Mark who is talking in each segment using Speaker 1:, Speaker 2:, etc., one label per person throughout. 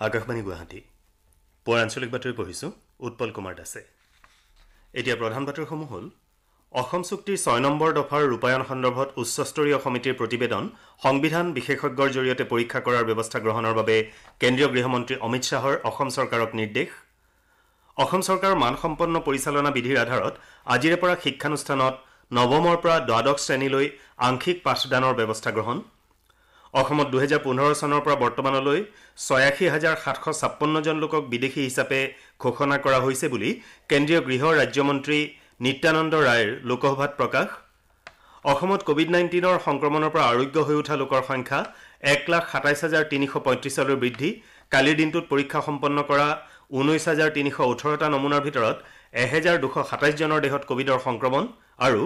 Speaker 1: আকাশবাণী গুৱাহাটী পুৱাৰ আঞ্চলিক বাতৰি পঢ়িছোঁ উৎপল কুমাৰ দাসে। এতিয়া প্ৰধান বাতৰিসমূহ হ'ল অসম চুক্তিৰ ৬ নম্বৰ দফাৰ ৰূপায়ণ সন্দৰ্ভত উচ্চস্তৰীয় সমিতিৰ প্ৰতিবেদন সংবিধান বিশেষজ্ঞৰ জৰিয়তে পৰীক্ষা কৰাৰ ব্যৱস্থা গ্ৰহণৰ বাবে কেন্দ্ৰীয় গৃহমন্ত্ৰী অমিত শ্বাহৰ অসম চৰকাৰক নিৰ্দেশ। অসম চৰকাৰৰ মানসম্পন্ন পৰিচালনা বিধিৰ আধাৰত আজিৰে পৰা শিক্ষানুষ্ঠানত নৱমৰ পৰা দ্বাদশ শ্ৰেণীলৈ আংশিক পাঠদানৰ ব্যৱস্থা গ্ৰহণ। অসমত 2015 চনৰ পৰা বৰ্তমানলৈ ৮৬,৭৫৬ জন লোকক বিদেশী হিচাপে ঘোষণা কৰা হৈছে বুলি কেন্দ্ৰীয় গৃহ ৰাজ্যমন্ত্ৰী নিত্যানন্দ ৰায়ৰ লোকসভাত প্ৰকাশ। অসমত কোভিড-19ৰ সংক্ৰমণৰ পৰা আৰোগ্য হৈ উঠা লোকৰ সংখ্যা ১,২৭,৩৩৫লৈ বৃদ্ধি। কালিৰ দিনটোত পৰীক্ষা সম্পন্ন কৰা ১৯,৩১৮টা নমুনাৰ ভিতৰত ১,২২৭ জনৰ দেহত কোভিডৰ সংক্ৰমণ। আৰু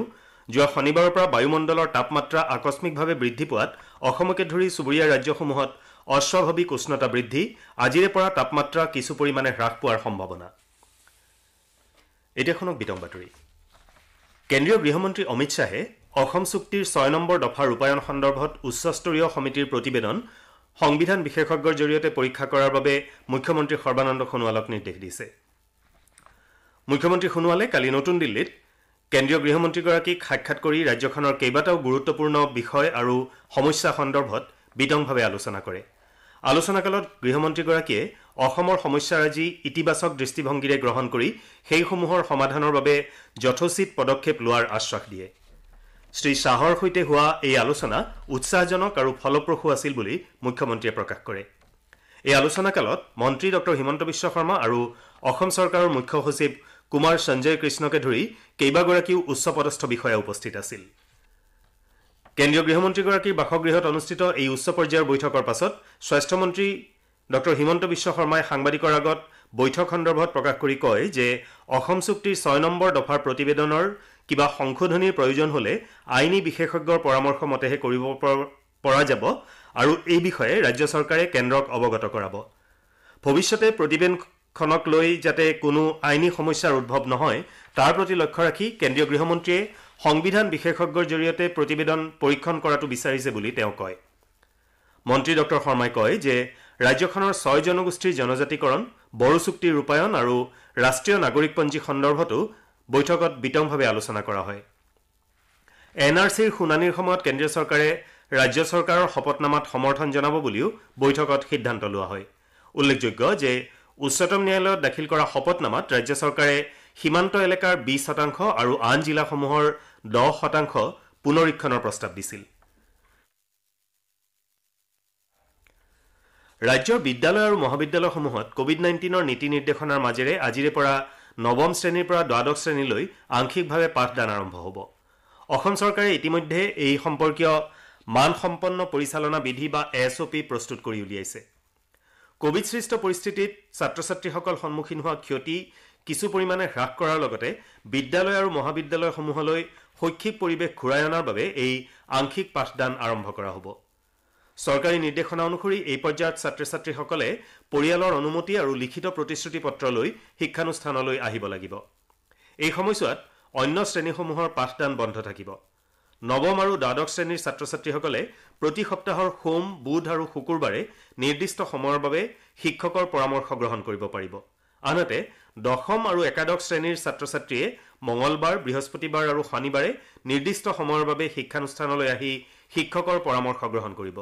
Speaker 1: যোৱা শনিবাৰৰ পৰা বায়ুমণ্ডলৰ তাপমাত্ৰা আকস্মিকভাৱে বৃদ্ধি পোৱাত অসমকে ধৰি চুবুৰীয়া ৰাজ্যসমূহত অস্বাভাৱিক উষ্ণতা বৃদ্ধি। আজিৰে পৰা তাপমাত্ৰা কিছু পৰিমাণে হ্ৰাস পোৱাৰ সম্ভাৱনা। এতিয়া শুনক বিতং বাতৰি। কেন্দ্ৰীয় গৃহমন্ত্ৰী অমিত শ্বাহে অসম চুক্তিৰ ৬ নম্বৰ দফা ৰূপায়ণ সন্দৰ্ভত উচ্চস্তৰীয় সমিতিৰ প্ৰতিবেদন সংবিধান বিশেষজ্ঞৰ জৰিয়তে পৰীক্ষা কৰাৰ বাবে মুখ্যমন্ত্ৰী সৰ্বানন্দ সোণোৱালক নিৰ্দেশ দিছে। মুখ্যমন্ত্ৰী সোণোৱালে কালি নতুন দিল্লীত কেন্দ্ৰীয় গৃহমন্ত্ৰীগৰাকীক সাক্ষাৎ কৰি ৰাজ্যখনৰ কেইবাটাও গুৰুত্বপূৰ্ণ বিষয় আৰু সমস্যা সন্দৰ্ভত বিতংভাৱে আলোচনা কৰে। আলোচনাকালত গৃহমন্ত্ৰীগৰাকীয়ে অসমৰ সমস্যাৰাজি ইতিবাচক দৃষ্টিভংগীৰে গ্ৰহণ কৰি সেইসমূহৰ সমাধানৰ বাবে যথোচিত পদক্ষেপ লোৱাৰ আশ্বাস দিয়ে। শ্ৰী শ্বাহৰ সৈতে হোৱা এই আলোচনা উৎসাহজনক আৰু ফলপ্ৰসূ আছিল বুলি মুখ্যমন্ত্ৰীয়ে প্ৰকাশ কৰে। এই আলোচনাকালত মন্ত্ৰী ডঃ হিমন্ত বিশ্ব শৰ্মা আৰু অসম চৰকাৰৰ মুখ্য সচিব কুমাৰ সঞ্জয় কৃষ্ণকে ধৰি কেইবাগৰাকীও উচ্চপদস্থ বিষয়া উপস্থিত আছিল। কেন্দ্ৰীয় গৃহমন্ত্ৰীগৰাকীৰ বাসগৃহত অনুষ্ঠিত এই উচ্চ পৰ্যায়ৰ বৈঠকৰ পাছত স্বাস্থ্যমন্ত্ৰী ডঃ হিমন্ত বিশ্ব শৰ্মাই সাংবাদিকৰ আগত বৈঠক সন্দৰ্ভত প্ৰকাশ কৰি কয় যে অসম চুক্তিৰ ৬ নম্বৰ দফাৰ প্ৰতিবেদনৰ কিবা সংশোধনীৰ প্ৰয়োজন হ'লে আইনী বিশেষজ্ঞৰ পৰামৰ্শ মতেহে কৰিব পৰা যাব আৰু এই বিষয়ে ৰাজ্য চৰকাৰে কেন্দ্ৰক অৱগত কৰাব। ভৱিষ্যতে প্ৰতিবেদনখনক লৈ যাতে কোনো আইনী সমস্যাৰ উদ্ভৱ নহয় তাৰ প্ৰতি লক্ষ্য ৰাখি কেন্দ্ৰীয় গৃহমন্ত্ৰীয়ে সংবিধান বিশেষজ্ঞৰ জৰিয়তে প্ৰতিবেদন পৰীক্ষণ কৰাটো বিচাৰিছে বুলি তেওঁ কয়। মন্ত্ৰী ডঃ শৰ্মাই কয় যে ৰাজ্যখনৰ ৬ জনগোষ্ঠীৰ জনজাতিকৰণ, বড়ো চুক্তিৰ ৰূপায়ণ আৰু ৰাষ্ট্ৰীয় নাগৰিকপঞ্জী সন্দৰ্ভতো বৈঠকত বিতংভাৱে আলোচনা কৰা হয়। NRCৰ শুনানিৰ সময়ত কেন্দ্ৰীয় চৰকাৰে ৰাজ্য চৰকাৰৰ শপতনামাত সমৰ্থন জনাব বুলিও বৈঠকত সিদ্ধান্ত লোৱা হয়। উল্লেখযোগ্য যে উচ্চতম ন্যায়ালয়ত দাখিল কৰা শপতনামাত ৰাজ্য চৰকাৰে সীমান্ত এলেকাৰ 20% আৰু আন জিলাসমূহৰ 10% পুনৰীক্ষণৰ প্ৰস্তাৱ দিছিল। ৰাজ্যৰ বিদ্যালয় আৰু মহাবিদ্যালয়সমূহত কোভিড-19ৰ নীতি নিৰ্দেশনাৰ মাজেৰে আজিৰে পৰা নৱম শ্ৰেণীৰ পৰা দ্বাদশ শ্ৰেণীলৈ আংশিকভাৱে পাঠদান আৰম্ভ হ'ব। অসম চৰকাৰে ইতিমধ্যে এই সম্পৰ্কীয় মানসম্পন্ন পৰিচালনা বিধি বা SOP প্ৰস্তুত কৰি উলিয়াইছে। কোভিডসৃষ্ট পৰিস্থিতিত ছাত্ৰ ছাত্ৰীসকল সন্মুখীন হোৱা ক্ষতি কিছু পৰিমাণে হ্ৰাস কৰাৰ লগতে বিদ্যালয় আৰু মহাবিদ্যালয়সমূহলৈ শৈক্ষিক পৰিৱেশ ঘূৰাই অনাৰ বাবে এই আংশিক পাঠদান আৰম্ভ কৰা হ'ব। চৰকাৰী নিৰ্দেশনা অনুসৰি এই পৰ্যায়ত ছাত্ৰ ছাত্ৰীসকলে পৰিয়ালৰ অনুমতি আৰু লিখিত প্ৰতিশ্ৰুতি পত্ৰ লৈ শিক্ষানুষ্ঠানলৈ আহিব লাগিব। এই সময়ছোৱাত অন্য শ্ৰেণীসমূহৰ পাঠদান বন্ধ থাকিব। নৱম আৰু দ্বাদশ শ্ৰেণীৰ ছাত্ৰ ছাত্ৰীসকলে প্ৰতি সপ্তাহৰ সোম, বুধ আৰু শুকুৰবাৰে নিৰ্দিষ্ট সময়ৰ বাবে শিক্ষকৰ পৰামৰ্শ গ্ৰহণ কৰিব পাৰিব। আনহাতে দশম আৰু একাদশ শ্ৰেণীৰ ছাত্ৰ ছাত্ৰীয়ে মঙলবাৰ, বৃহস্পতিবাৰ আৰু শনিবাৰে নিৰ্দিষ্ট সময়ৰ বাবে শিক্ষানুষ্ঠানলৈ আহি শিক্ষকৰ পৰামৰ্শ গ্ৰহণ কৰিব।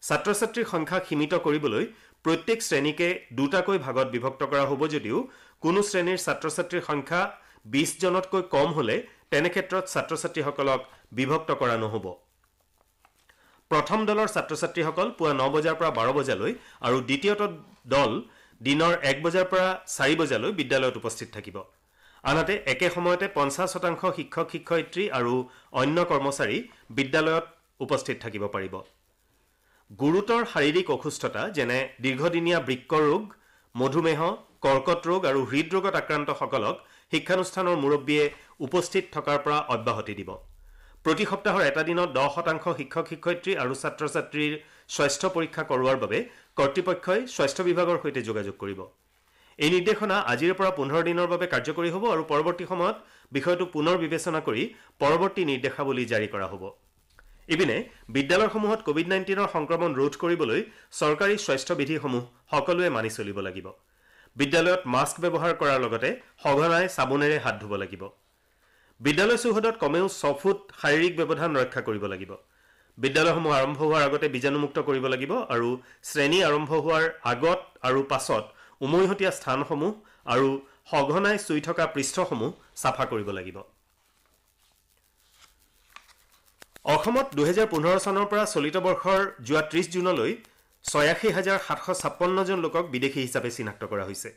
Speaker 1: ছাত্ৰ ছাত্ৰীৰ সংখ্যা সীমিত কৰিবলৈ প্ৰত্যেক শ্ৰেণীকে দুটাকৈ ভাগত বিভক্ত কৰা হ'ব যদিও কোনো শ্ৰেণীৰ ছাত্ৰ ছাত্ৰীৰ সংখ্যা 20 জনতকৈ কম হ'লে তেনে ক্ষেত্ৰত ছাত্ৰ ছাত্ৰীসকলক বিভক্ত কৰা নহ'ব। প্ৰথম দলৰ ছাত্ৰ ছাত্ৰীসকল পুৱা 9 বজাৰ পৰা 12 বজালৈ আৰু দ্বিতীয় দল দিনৰ 1 বজাৰ পৰা 4 বজালৈ বিদ্যালয়ত উপস্থিত থাকিব। আনহাতে একে সময়তে 50% শিক্ষক শিক্ষয়িত্ৰী আৰু অন্য কৰ্মচাৰী বিদ্যালয়ত উপস্থিত থাকিব পাৰিব। গুৰুতৰ শাৰীৰিক অসুস্থতা যেনে দীৰ্ঘদিনীয়া বৃক্ক ৰোগ, মধুমেহ, কৰ্কট ৰোগ আৰু হৃদৰোগত আক্ৰান্তসকলক শিক্ষানুষ্ঠানৰ মুৰব্বীয়ে উপস্থিত থকাৰ পৰা অব্যাহতি দিব। প্ৰতি সপ্তাহৰ এটা দিনত 10% শিক্ষক শিক্ষয়িত্ৰী আৰু ছাত্ৰ ছাত্ৰীৰ স্বাস্থ্য পৰীক্ষা কৰোৱাৰ বাবে কৰ্তৃপক্ষই স্বাস্থ্য বিভাগৰ সৈতে যোগাযোগ কৰিব। এই নিৰ্দেশনা আজিৰে পৰা 15 দিনৰ বাবে কাৰ্যকৰী হ'ব আৰু পৰৱৰ্তী সময়ত বিষয়টো পুনৰ বিবেচনা কৰি পৰৱৰ্তী নিৰ্দেশাৱলী জাৰি কৰা হ'ব। ইপিনে বিদ্যালয়সমূহত কোভিড-19 সংক্ৰমণ ৰোধ কৰিবলৈ চৰকাৰী স্বাস্থ্য বিধিসমূহ সকলোৱে মানি চলিব লাগিব। বিদ্যালয়ত মাস্ক ব্যৱহাৰ কৰাৰ লগতে সঘনাই চাবোনেৰে হাত ধুব লাগিব। বিদ্যালয় চৌহদত কমেও 6 ফুট শাৰীৰিক ব্যৱধান ৰক্ষা কৰিব লাগিব। বিদ্যালয়সমূহ আৰম্ভ হোৱাৰ আগতে বীজাণুমুক্ত কৰিব লাগিব আৰু শ্ৰেণী আৰম্ভ হোৱাৰ আগত আৰু পাছত উমৈহতীয়া স্থানসমূহ আৰু সঘনাই চুই থকা পৃষ্ঠসমূহ চাফা কৰিব লাগিব। অসমত 2015 চনৰ পৰা চলিত বৰ্ষৰ যোৱা 30 জুনলৈ 86,756 জন লোকক বিদেশী হিচাপে চিনাক্ত কৰা হৈছে।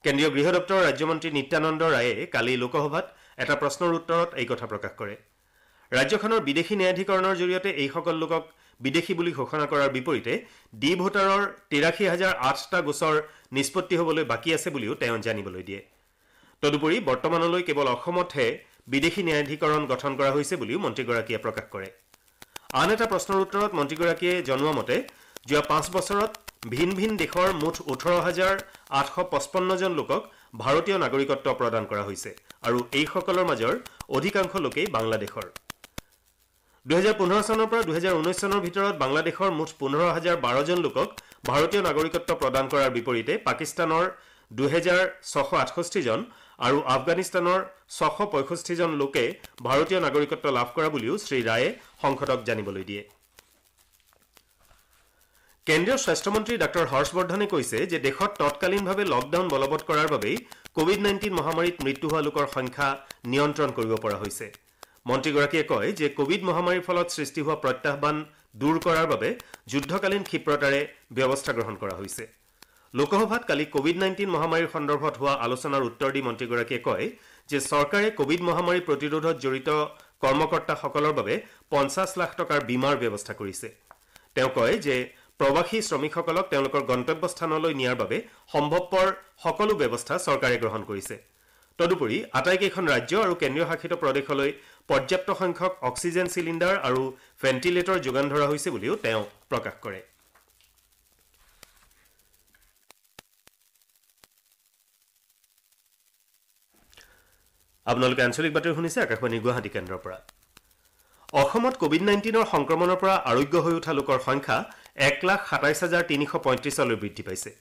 Speaker 1: কেন্দ্ৰীয় গৃহ দপ্তৰৰ ৰাজ্যমন্ত্ৰী নিত্যানন্দ ৰায়ে কালি লোকসভাত এটা প্ৰশ্নৰ উত্তৰত এই কথা প্ৰকাশ কৰে। ৰাজ্যখনৰ বিদেশী ন্যায়াধিকৰণৰ জৰিয়তে এইসকল লোকক বিদেশী বুলি ঘোষণা কৰাৰ বিপৰীতে ডি ভোটাৰৰ 83,008টা গোচৰ নিষ্পত্তি হ'বলৈ বাকী আছে বুলিও তেওঁ জানিবলৈ দিয়ে। তদুপৰি বৰ্তমানলৈ কেৱল অসমতহে বিদেশী ন্যায়াধিকৰণ গঠন কৰা হৈছে বুলিও মন্ত্ৰীগৰাকীয়ে প্ৰকাশ কৰে। আন এটা প্ৰশ্নৰ উত্তৰত মন্ত্ৰীগৰাকীয়ে জনোৱা মতে যোৱা 5 বছৰত ভিন ভিন দেশৰ মুঠ 18,855 জন লোকক ভাৰতীয় নাগৰিকত্ব প্ৰদান কৰা হৈছে আৰু এইসকলৰ মাজৰ অধিকাংশ লোকেই বাংলাদেশৰ। 2015 চনৰ পৰা 2019 চনৰ ভিতৰত বাংলাদেশৰ মুঠ 15,012 জন লোকক ভাৰতীয় নাগৰিকত্ব প্ৰদান কৰাৰ বিপৰীতে পাকিস্তানৰ 2,668 জন আৰু আফগানিস্তানৰ 665 জন লোকে ভাৰতীয় নাগৰিকত্ব লাভ কৰা বুলিও শ্ৰী ৰায়ে সংসদক জানিবলৈ দিয়ে। কেন্দ্ৰীয় স্বাস্থ্যমন্ত্ৰী ডাঃ হৰ্ষবৰ্ধনে কৈছে যে দেশত তৎকালীনভাৱে লকডাউন বলবৎ কৰাৰ বাবেই কোভিড-19 মহামাৰীত মৃত্যু হোৱা লোকৰ সংখ্যা নিয়ন্ত্ৰণ কৰিব পৰা হৈছে। মন্ত্ৰীগৰাকীয়ে কয় যে কোভিড মহামাৰীৰ ফলত সৃষ্টি হোৱা প্ৰত্যাহ্বান দূৰ কৰাৰ বাবে যুদ্ধকালীন ক্ষিপ্ৰতাৰে ব্যৱস্থা গ্ৰহণ কৰা হৈছে। লোকসভাত কালি কোভিড-19 মহামাৰীৰ সন্দৰ্ভত হোৱা আলোচনাৰ উত্তৰ দি মন্ত্ৰীগৰাকীয়ে কয় যে চৰকাৰে কোভিড মহামাৰী প্ৰতিৰোধত জড়িত কৰ্মকৰ্তাসকলৰ বাবে 50 লাখ টকাৰ বীমাৰ ব্যৱস্থা কৰিছে। তেওঁ কয় যে প্ৰবাসী শ্ৰমিকসকলক তেওঁলোকৰ গন্তব্যস্থানলৈ নিয়াৰ বাবে সম্ভৱপৰ সকলো ব্যৱস্থা চৰকাৰে গ্ৰহণ কৰিছে। তদুপৰি আটাইকেইখন ৰাজ্য আৰু কেন্দ্ৰীয় শাসিত প্ৰদেশলৈ পৰ্যাপ্ত সংখ্যক অক্সিজেন চিলিণ্ডাৰ আৰু ভেণ্টিলেটৰ যোগান ধৰা হৈছে বুলিও তেওঁ প্ৰকাশ কৰে। আপোনালোকে আঞ্চলিক বাতৰি শুনিছে আকাশবাণীৰ গুৱাহাটী কেন্দ্ৰৰ পৰা। অসমত কোভিড-19 সংক্ৰমণৰ পৰা আৰোগ্য হৈ উঠা লোকৰ সংখ্যা 1,27,335লৈ বৃদ্ধি পাইছে।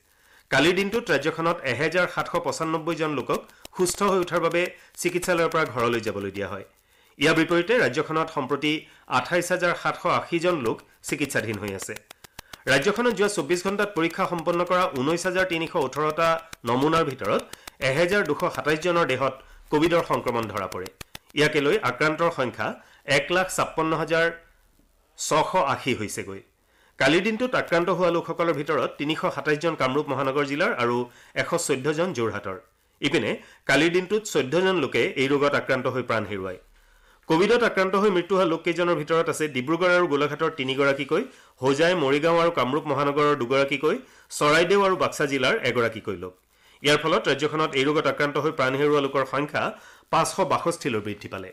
Speaker 1: কালিৰ দিনটোত ৰাজ্যখনত 1,795 জন লোকক সুস্থ হৈ উঠাৰ বাবে চিকিৎসালয়ৰ পৰা ঘৰলৈ যাবলৈ দিয়া হয়। ইয়াৰ বিপৰীতে ৰাজ্যখনত সম্প্ৰতি 28,780 জন লোক চিকিৎসাধীন হৈ আছে। ৰাজ্যখনত যোৱা 24 ঘণ্টাত পৰীক্ষা সম্পন্ন কৰা 19,318টা নমুনাৰ ভিতৰত 1,227 জনৰ দেহত কোভিডৰ সংক্ৰমণ ধৰা পৰে। ইয়াকে লৈ আক্ৰান্তৰ সংখ্যা 1,56,680 হৈছেগৈ। কালিৰ দিনটোত আক্ৰান্ত হোৱা লোকসকলৰ ভিতৰত 327 জন কামৰূপ মহানগৰ জিলাৰ আৰু 114 জন যোৰহাটৰ। ইপিনে কালিৰ দিনটোত 14 জন লোকে এই ৰোগত আক্ৰান্ত হৈ প্ৰাণ হেৰুৱায়। কোভিডত আক্ৰান্ত হৈ মৃত্যু হোৱা লোককেইজনৰ ভিতৰত আছে ডিব্ৰুগড় আৰু গোলাঘাটৰ 3গৰাকীকৈ, হোজাই, মৰিগাঁও আৰু কামৰূপ মহানগৰৰ 2গৰাকীকৈ, চৰাইদেউ আৰু বাক্সা জিলাৰ 1গৰাকীকৈ লোক। ইয়াৰ ফলত ৰাজ্যখনত এই ৰোগত আক্ৰান্ত হৈ প্ৰাণ হেৰুওৱা লোকৰ সংখ্যা 562লৈ বৃদ্ধি পালে।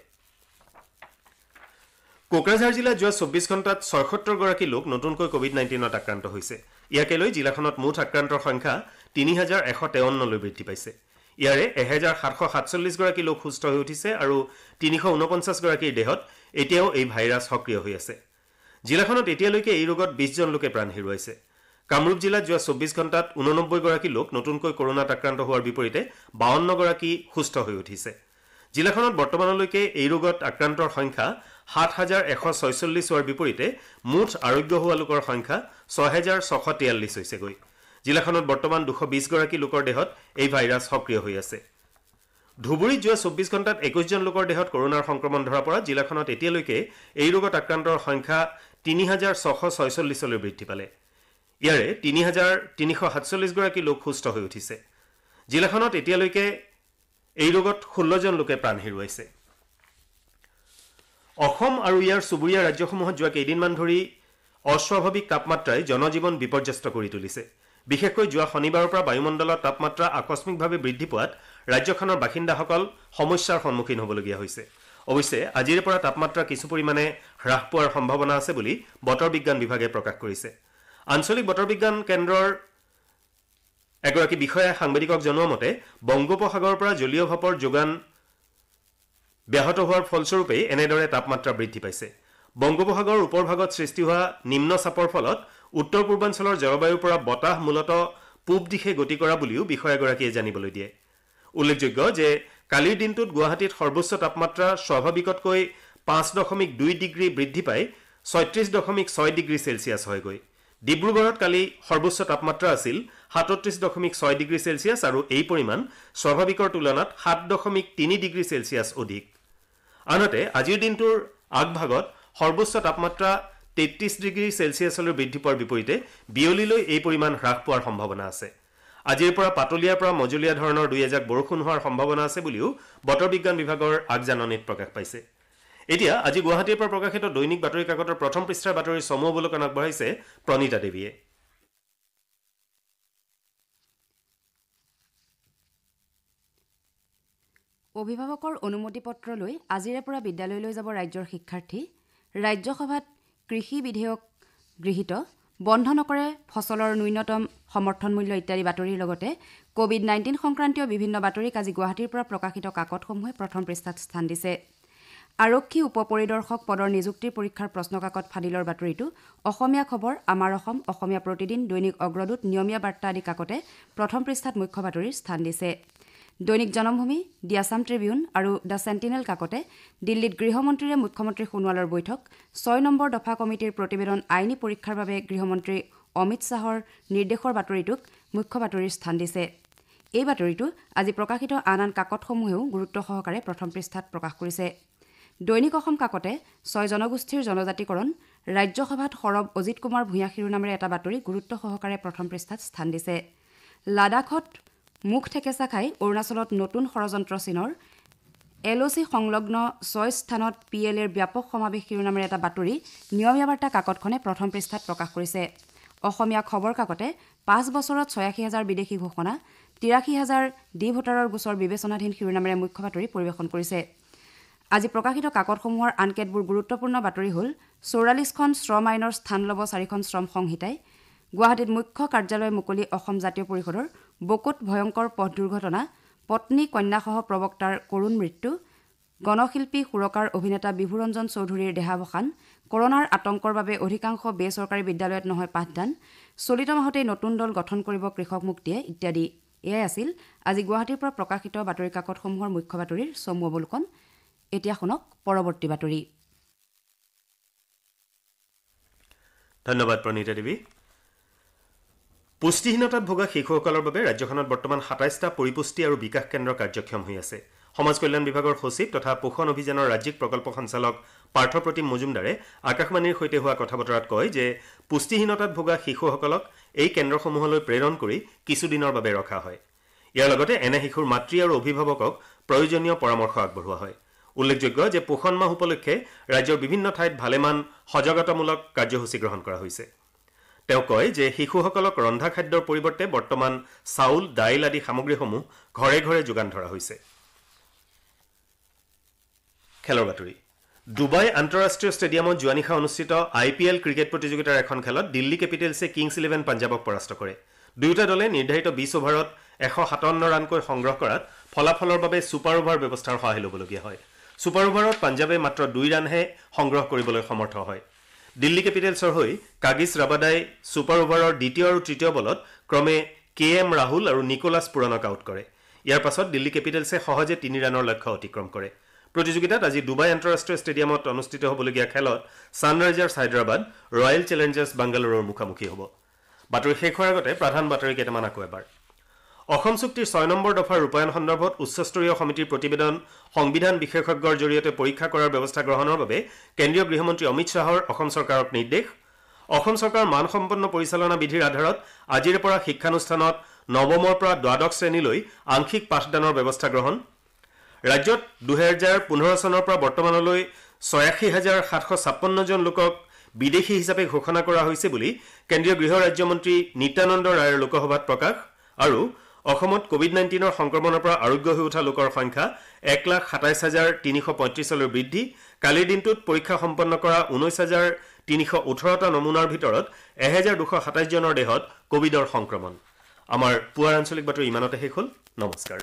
Speaker 1: কোকৰাঝাৰ জিলাত যোৱা 24 ঘণ্টাত 76 গৰাকী লোক নতুনকৈ কোভিড-19ত আক্ৰান্ত হৈছে। ইয়াকে লৈ জিলাখনত মুঠ আক্ৰান্তৰ সংখ্যা 3,153লৈ বৃদ্ধি পাইছে। ইয়াৰে 1,747 গৰাকী লোক সুস্থ হৈ উঠিছে আৰু 349 গৰাকীৰ দেহত এতিয়াও এই ভাইৰাছ সক্ৰিয় হৈ আছে। জিলাখনত এতিয়ালৈকে এই ৰোগত 20 জন লোকে প্ৰাণ হেৰুৱাইছে। কামৰূপ জিলাত যোৱা 24 ঘণ্টাত 89 গৰাকী লোক নতুনকৈ কৰোনাত আক্ৰান্ত হোৱাৰ বিপৰীতে 52 গৰাকী সুস্থ হৈ উঠিছে। জিলাখনত বৰ্তমানলৈকে এই ৰোগত আক্ৰান্তৰ সংখ্যা 7,146 হোৱাৰ বিপৰীতে মুঠ আৰোগ্য হোৱা লোকৰ সংখ্যা 6,643 হৈছেগৈ। জিলাখনত বৰ্তমান 220 গৰাকী লোকৰ দেহত এই ভাইৰাছ সক্ৰিয় হৈ আছে। ধুবুৰীত যোৱা 24 ঘণ্টাত 21 জন লোকৰ দেহত কৰোনাৰ সংক্ৰমণ ধৰা পৰা জিলাখনত এতিয়ালৈকে এই ৰোগত আক্ৰান্তৰ সংখ্যা 3,646লৈ বৃদ্ধি পালে। ইয়াৰে 3,347 গৰাকী লোক সুস্থ হৈ উঠিছে। জিলাখনত এতিয়ালৈকে এই ৰোগত 16 জন লোকে প্ৰাণ হেৰুৱাইছে। অসম আৰু ইয়াৰ চুবুৰীয়া ৰাজ্যসমূহত যোৱা কেইদিনমান ধৰি অস্বাভাৱিক তাপমাত্ৰাই জনজীৱন বিপৰ্যস্ত কৰি তুলিছে। বিশেষকৈ যোৱা শনিবাৰৰ পৰা বায়ুমণ্ডলত তাপমাত্ৰা আকস্মিকভাৱে বৃদ্ধি পোৱাত ৰাজ্যখনৰ বাসিন্দাসকল সমস্যাৰ সন্মুখীন হ'বলগীয়া হৈছে। অৱশ্যে আজিৰে পৰা তাপমাত্ৰা কিছু পৰিমাণে হ্ৰাস পোৱাৰ সম্ভাৱনা আছে বুলি বতৰ বিজ্ঞান বিভাগে প্ৰকাশ কৰিছে। আঞ্চলিক বতৰ বিজ্ঞান কেন্দ্ৰৰ এগৰাকী বিষয়াই সাংবাদিকক জনোৱা মতে বংগোপসাগৰৰ পৰা জলীয় ভাপৰ যোগান ব্যাহত হোৱাৰ ফলস্বৰূপেই এনেদৰে তাপমাত্ৰা বৃদ্ধি পাইছে। বংগোপসাগৰৰ ওপৰভাগত সৃষ্টি হোৱা নিম্ন চাপৰ ফলত উত্তৰ পূৰ্বাঞ্চলৰ জলবায়ুৰ পৰা বতাহ মূলতঃ পূব দিশে গতি কৰা বুলিও বিষয়াগৰাকীয়ে জানিবলৈ দিয়ে। উল্লেখযোগ্য যে কালিৰ দিনটোত গুৱাহাটীত সৰ্বোচ্চ তাপমাত্ৰা স্বাভাৱিকতকৈ 5.2 ডিগ্ৰী বৃদ্ধি পাই 36.6 ডিগ্ৰী চেলছিয়াছ হয়গৈ। ডিব্ৰুগড়ত কালি সৰ্বোচ্চ তাপমাত্ৰা আছিল 37.6 ডিগ্ৰী চেলছিয়াছ আৰু এই পৰিমাণ স্বাভাৱিকৰ তুলনাত 7.3 ডিগ্ৰী চেলছিয়াছ অধিক। আনহাতে আজিৰ দিনটোৰ আগভাগত সৰ্বোচ্চ তাপমাত্ৰা 33 ডিগ্ৰী চেলছিয়াছলৈ বৃদ্ধি পোৱাৰ বিপৰীতে বিয়লিলৈ এই পৰিমাণ হ্ৰাস পোৱাৰ সম্ভাৱনা আছে। আজিৰ পৰা পাতলীয়াৰ পৰা মজলীয়া ধৰণৰ 2 এজাক বৰষুণ হোৱাৰ সম্ভাৱনা আছে বুলিও বতৰ বিজ্ঞান বিভাগৰ আগজাননীত প্ৰকাশ পাইছে। এতিয়া আজি গুৱাহাটীৰ পৰা প্ৰকাশিত দৈনিক বাতৰি কাকতৰ প্ৰথম পৃষ্ঠাৰ বাতৰিৰ চমু অৱলোকন আগবঢ়াইছে প্ৰণীতা দেৱীয়ে।
Speaker 2: অভিভাৱকৰ অনুমতি পত্ৰ লৈ আজিৰে পৰা বিদ্যালয়লৈ যাব ৰাজ্যৰ শিক্ষাৰ্থী। ৰাজ্যসভাত কৃষি বিধেয়ক গৃহীত, বন্ধ নকৰে ফচলৰ ন্যূনতম সমৰ্থন মূল্য ইত্যাদি বাতৰিৰ লগতে কোভিড-19 সংক্ৰান্তীয় বিভিন্ন বাতৰিক আজি গুৱাহাটীৰ পৰা প্ৰকাশিত কাকতসমূহে প্ৰথম পৃষ্ঠাত স্থান দিছে। আৰক্ষী উপ পৰিদৰ্শক পদৰ নিযুক্তিৰ পৰীক্ষাৰ প্ৰশ্নকাকত ফাদিলৰ বাতৰিটো অসমীয়া খবৰ, আমাৰ অসম, অসমীয়া প্ৰতিদিন, দৈনিক অগ্ৰদূত, নিয়মীয়া বাৰ্তা আদি কাকতে প্ৰথম পৃষ্ঠাত মুখ্য বাতৰিৰ স্থান দিছে। দৈনিক জনমভূমি, দি আছাম ট্ৰিবিউন আৰু দ্য চেণ্টিনেল কাকতে দিল্লীত গৃহমন্ত্ৰীৰে মুখ্যমন্ত্ৰী সোণোৱালৰ বৈঠক, 6 নম্বৰ দফা কমিটিৰ প্ৰতিবেদন আইনী পৰীক্ষাৰ বাবে গৃহমন্ত্ৰী অমিত শ্বাহৰ নিৰ্দেশৰ বাতৰিটোক মুখ্য বাতৰিৰ স্থান দিছে। এই বাতৰিটো আজি প্ৰকাশিত আন আন কাকতসমূহেও গুৰুত্ব সহকাৰে প্ৰথম পৃষ্ঠাত প্ৰকাশ কৰিছে। দৈনিক অসম কাকতে 6 জনগোষ্ঠীৰ জনজাতিকৰণ, ৰাজ্যসভাত সৰব অজিত কুমাৰ ভূঞা শিৰোনামেৰে এটা বাতৰি গুৰুত্ব সহকাৰে প্ৰথম পৃষ্ঠাত স্থান দিছে। লাডাখত মুখ ঠেকেচা খাই অৰুণাচলত নতুন ষড়যন্ত্ৰ চীনৰ, LOC সংলগ্ন 6 স্থানত PLAৰ ব্যাপক সমাৱেশ শিৰোনামেৰে এটা বাতৰি নিয়মীয়া বাৰ্তা কাকতখনে প্ৰথম পৃষ্ঠাত প্ৰকাশ কৰিছে। অসমীয়া খবৰ কাকতে 5 বছৰত 86,000 বিদেশী ঘোষণা, 83,000 ডি ভোটাৰৰ গোচৰ বিবেচনাধীন শিৰোনামেৰে মুখ্য বাতৰি পৰিৱেশন কৰিছে। আজি প্ৰকাশিত কাকতসমূহৰ আন কেতবোৰ গুৰুত্বপূৰ্ণ বাতৰি হ'ল 44খন শ্ৰম আইনৰ স্থান ল'ব 4খন শ্ৰম সংহিতাই, গুৱাহাটীত মুখ্য কাৰ্যালয় মুকলি অসম জাতীয় পৰিষদৰ, বকুত ভয়ংকৰ পথ দুৰ্ঘটনা, পত্নী কন্যাসহ প্ৰবক্তাৰ কৰুণ মৃত্যু, গণশিল্পী সুৰকাৰ অভিনেতা বিভুৰঞ্জন চৌধুৰীৰ দেহাৱসান, কৰোনাৰ আতংকৰ বাবে অধিকাংশ বেচৰকাৰী বিদ্যালয়ত নহয় পাঠদান, চলিত মাহতেই নতুন দল গঠন কৰিব কৃষক মুক্তিয়ে ইত্যাদি। এয়াই আছিল আজি গুৱাহাটীৰ পৰা প্ৰকাশিত বাতৰি কাকতসমূহৰ মুখ্য বাতৰিৰ চমু অৱলোকন। এতিয়া শুনক পৰৱৰ্তী বাতৰি।
Speaker 1: ধন্যবাদ প্ৰণীতা দেৱী। পুষ্টিহীনতাত ভোগা শিশুসকলৰ বাবে ৰাজ্যখনত বৰ্তমান 27টা পৰিপুষ্টি আৰু বিকাশ কেন্দ্ৰ কাৰ্যক্ষম হৈ আছে। সমাজ কল্যাণ বিভাগৰ সচিব তথা পোষণ অভিযানৰ ৰাজ্যিক প্ৰকল্প সঞ্চালক পাৰ্থপ্ৰতিম মজুমদাৰে আকাশবাণীৰ সৈতে হোৱা কথা বতৰাত কয় যে পুষ্টিহীনতাত ভোগা শিশুসকলক এই কেন্দ্ৰসমূহলৈ প্ৰেৰণ কৰি কিছুদিনৰ বাবে ৰখা হয়। ইয়াৰ লগতে এনে শিশুৰ মাতৃ আৰু অভিভাৱকক প্ৰয়োজনীয় পৰামৰ্শ আগবঢ়োৱা হয়। উল্লেখযোগ্য যে পোষণ মাহ উপলক্ষে ৰাজ্যৰ বিভিন্ন ঠাইত ভালেমান সজাগতামূলক কাৰ্যসূচী গ্ৰহণ কৰা হৈছে। তেওঁ কয় যে শিশুসকলক ৰন্ধা খাদ্যৰ পৰিৱৰ্তে বৰ্তমান চাউল, দাইল আদি সামগ্ৰীসমূহ ঘৰে ঘৰে যোগান ধৰা হৈছে। খেলৰ বাতৰি। ডুবাই আন্তঃৰাষ্ট্ৰীয় ষ্টেডিয়ামত যোৱা নিশা অনুষ্ঠিত IPL ক্ৰিকেট প্ৰতিযোগিতাৰ এখন খেলত দিল্লী কেপিটেলছে কিংছ 11 পাঞ্জাৱক পৰাস্ত কৰে। দুয়োটা দলে নিৰ্ধাৰিত 20 অভাৰত 157 ৰানকৈ সংগ্ৰহ কৰাত ফলাফলৰ বাবে ছুপাৰ অভাৰ ব্যৱস্থাৰ সহায় ল'বলগীয়া হয়। ছুপাৰ অভাৰত পাঞ্জাৱে মাত্ৰ 2 ৰানহে সংগ্ৰহ কৰিবলৈ সমৰ্থ হয়। দিল্লী কেপিটেলছৰ হৈ কাগিছ ৰাবাদাই ছুপাৰ অভাৰৰ দ্বিতীয় আৰু তৃতীয় বলত ক্ৰমে KM ৰাহুল আৰু নিকোলাছ পুৰণক আউট কৰে। ইয়াৰ পাছত দিল্লী কেপিটেলছে সহজে 3 ৰানৰ লক্ষ্য অতিক্ৰম কৰে। প্ৰতিযোগিতাত আজি ডুবাই আন্তঃৰাষ্ট্ৰীয় ষ্টেডিয়ামত অনুষ্ঠিত হ'বলগীয়া খেলত ছানৰাইজাৰ্ছ হায়দৰাবাদ ৰয়েল চেলেঞ্জাৰ্ছ বাংগালোৰৰ মুখামুখি হ'ব। বাতৰি শেষ হোৱাৰ আগতে প্ৰধান বাতৰি কেইটামান আকৌ এবাৰ। অসম চুক্তিৰ 6 নম্বৰ দফাৰ ৰূপায়ণ সন্দৰ্ভত উচ্চস্তৰীয় সমিতিৰ প্ৰতিবেদন সংবিধান বিশেষজ্ঞৰ জৰিয়তে পৰীক্ষা কৰাৰ ব্যৱস্থা গ্ৰহণৰ বাবে কেন্দ্ৰীয় গৃহমন্ত্ৰী অমিত শ্বাহৰ অসম চৰকাৰক নিৰ্দেশ। অসম চৰকাৰ মানসম্পন্ন পৰিচালনা বিধিৰ আধাৰত আজিৰে পৰা শিক্ষানুষ্ঠানত নৱমৰ পৰা দ্বাদশ শ্ৰেণীলৈ আংশিক পাঠদানৰ ব্যৱস্থা গ্ৰহণ। ৰাজ্যত 2015 চনৰ পৰা বৰ্তমানলৈ 86,756 জন লোকক বিদেশী হিচাপে ঘোষণা কৰা হৈছে বুলি কেন্দ্ৰীয় গৃহ ৰাজ্যমন্ত্ৰী নিত্যানন্দ ৰায়ৰ লোকসভাত প্ৰকাশ। আৰু অসমত কোভিড-19 সংক্ৰমণৰ পৰা আৰোগ্য হৈ উঠা লোকৰ সংখ্যা 1,27,335লৈ বৃদ্ধি। কালিৰ দিনটোত পৰীক্ষা সম্পন্ন কৰা 19,318টা নমুনাৰ ভিতৰত 1,227 জনৰ দেহত কোভিডৰ সংক্ৰমণ। আমাৰ পুৱাৰ আঞ্চলিক বাতৰি ইমানতে শেষ হ'ল। নমস্কাৰ।